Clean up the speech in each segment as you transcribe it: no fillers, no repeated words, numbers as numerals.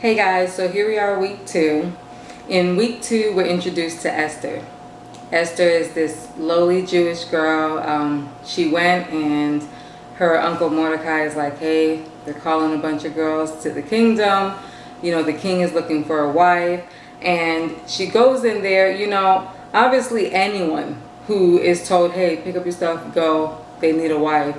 Hey guys, so here we are, week 2. In week 2, we're introduced to Esther. Esther is this lowly Jewish girl. She went and her uncle Mordecai is like, hey, they're calling a bunch of girls to the kingdom. The king is looking for a wife. And she goes in there, obviously anyone who is told, hey, pick up your stuff, go, they need a wife,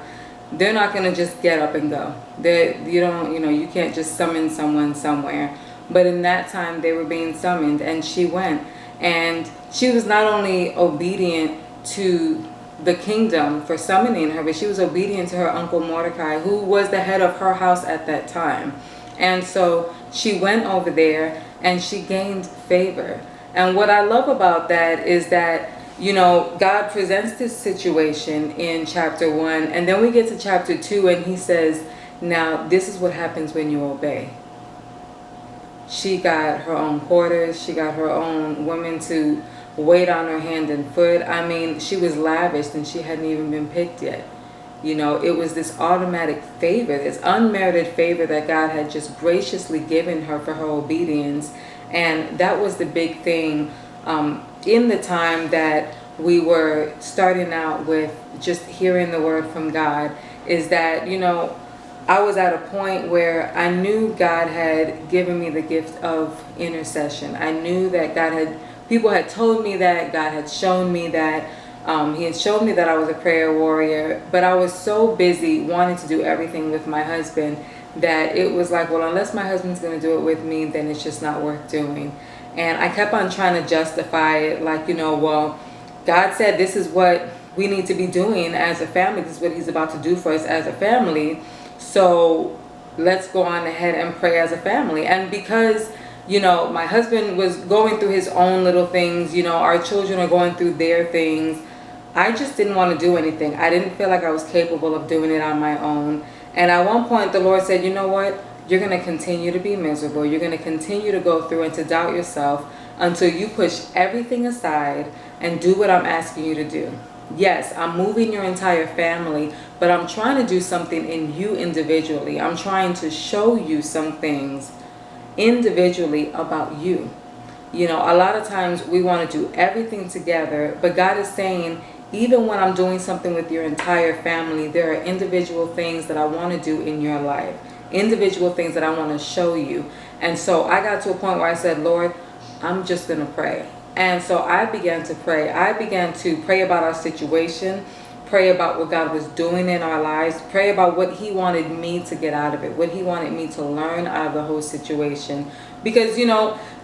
they're not going to just get up and go. You can't just summon someone somewhere. But in that time, they were being summoned, and she went. And she was not only obedient to the kingdom for summoning her, but she was obedient to her uncle Mordecai, who was the head of her house at that time. And so she went over there and she gained favor. And what I love about that is that God presents this situation in chapter 1, and then we get to chapter 2, and he says, now this is what happens when you obey. She got her own quarters. She got her own women to wait on her hand and foot. I mean, she was lavished and she hadn't even been picked yet. It was this automatic favor, this unmerited favor that God had just graciously given her for her obedience. And that was the big thing in the time that we were starting out with just hearing the word from God, is that, I was at a point where I knew God had given me the gift of intercession. I knew that people had told me that, God had shown me that, he had shown me that I was a prayer warrior, but I was so busy wanting to do everything with my husband that it was like, well, unless my husband's going to do it with me, then it's just not worth doing. And I kept on trying to justify it like, well, God said this is what we need to be doing as a family. This is what he's about to do for us as a family. So let's go on ahead and pray as a family. And because, my husband was going through his own little things, our children are going through their things, I just didn't want to do anything. I didn't feel like I was capable of doing it on my own. And at one point the Lord said, you know what? You're going to continue to be miserable. You're going to continue to go through and to doubt yourself until you push everything aside and do what I'm asking you to do. Yes, I'm moving your entire family, but I'm trying to do something in you individually. I'm trying to show you some things individually about you. A lot of times we want to do everything together, but God is saying, even when I'm doing something with your entire family, there are individual things that I want to do in your life, individual things that I want to show you. And so I got to a point where I said, Lord, I'm just going to pray. And so I began to pray. I began to pray about our situation, pray about what God was doing in our lives, pray about what he wanted me to get out of it, what he wanted me to learn out of the whole situation. Because,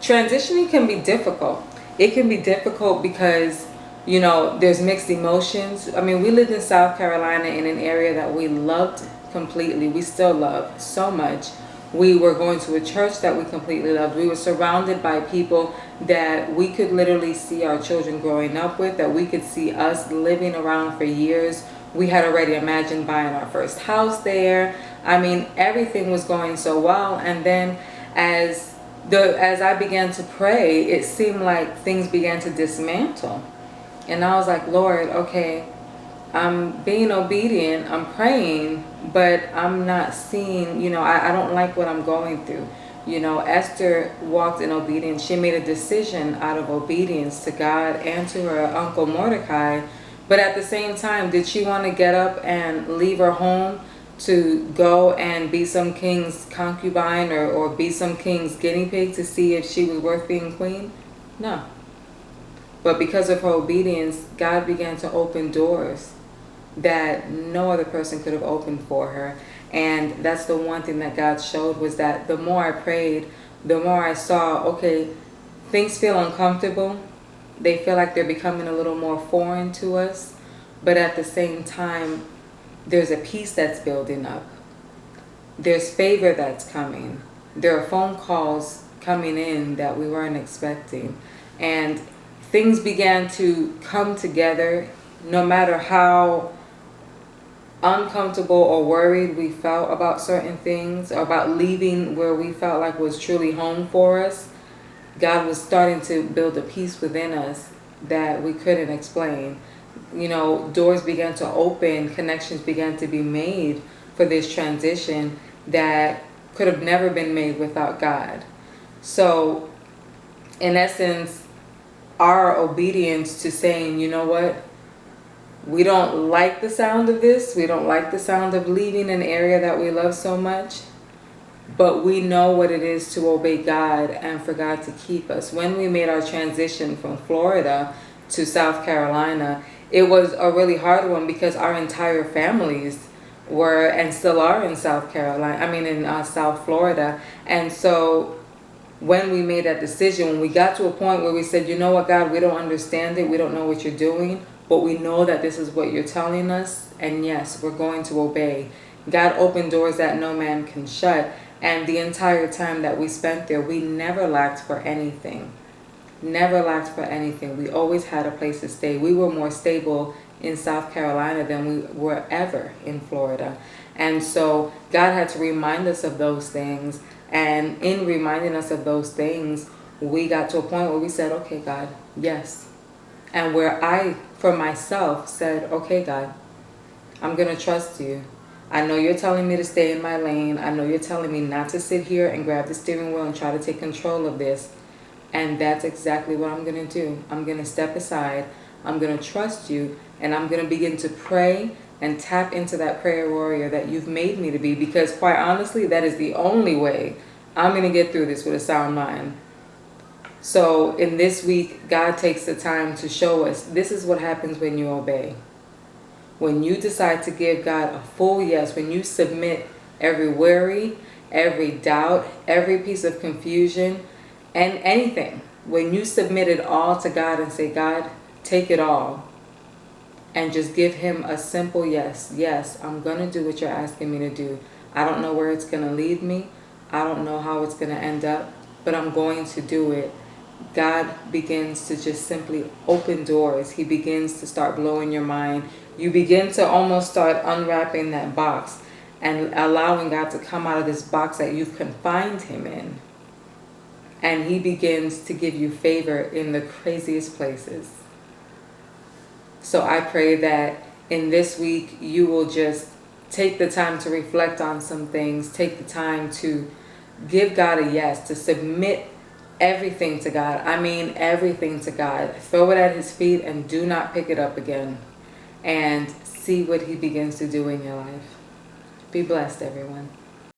transitioning can be difficult. It can be difficult because, there's mixed emotions. I mean, we lived in South Carolina in an area that we loved completely. We still love so much. We were going to a church that we completely loved. We were surrounded by people that we could literally see our children growing up with, that we could see us living around for years. We had already imagined buying our first house there. I mean, everything was going so well. And then as I began to pray, it seemed like things began to dismantle. And I was like, Lord, okay, I'm being obedient, I'm praying, but I'm not seeing, I don't like what I'm going through. Esther walked in obedience. She made a decision out of obedience to God and to her uncle Mordecai. But at the same time, did she want to get up and leave her home to go and be some king's concubine or be some king's guinea pig to see if she was worth being queen? No. But because of her obedience, God began to open doors that no other person could have opened for her. And that's the one thing that God showed, was that the more I prayed, the more I saw, okay, things feel uncomfortable. They feel like they're becoming a little more foreign to us. But at the same time, there's a peace that's building up. There's favor that's coming. There are phone calls coming in that we weren't expecting. And things began to come together, no matter how uncomfortable or worried we felt about certain things, or about leaving where we felt like was truly home for us. God was starting to build a peace within us that we couldn't explain. Doors began to open, connections began to be made for this transition that could have never been made without God. So, in essence, our obedience to saying, you know what, we don't like the sound of this, we don't like the sound of leaving an area that we love so much, but we know what it is to obey God and for God to keep us. When we made our transition from Florida to South Carolina, it was a really hard one because our entire families were and still are in South Carolina, in South Florida. And so when we made that decision, when we got to a point where we said, you know what, God, we don't understand it, we don't know what you're doing, but we know that this is what you're telling us, and yes, we're going to obey. God opened doors that no man can shut. And the entire time that we spent there, we never lacked for anything. Never lacked for anything. We always had a place to stay. We were more stable in South Carolina than we were ever in Florida. And so God had to remind us of those things. And in reminding us of those things, we got to a point where we said, okay, God, yes. And where I, for myself, said, okay, God, I'm going to trust you. I know you're telling me to stay in my lane. I know you're telling me not to sit here and grab the steering wheel and try to take control of this. And that's exactly what I'm going to do. I'm going to step aside. I'm going to trust you. And I'm going to begin to pray and tap into that prayer warrior that you've made me to be. Because quite honestly, that is the only way I'm going to get through this with a sound mind. So in this week, God takes the time to show us this is what happens when you obey. When you decide to give God a full yes, when you submit every worry, every doubt, every piece of confusion, and anything, when you submit it all to God and say, God, take it all, and just give him a simple yes. Yes, I'm going to do what you're asking me to do. I don't know where it's going to lead me. I don't know how it's going to end up, but I'm going to do it. God begins to just simply open doors. He begins to start blowing your mind. You begin to almost start unwrapping that box and allowing God to come out of this box that you've confined him in. And he begins to give you favor in the craziest places. So I pray that in this week you will just take the time to reflect on some things. Take the time to give God a yes, to submit everything to God. Everything to God. Throw it at his feet and do not pick it up again. And see what he begins to do in your life. Be blessed, everyone.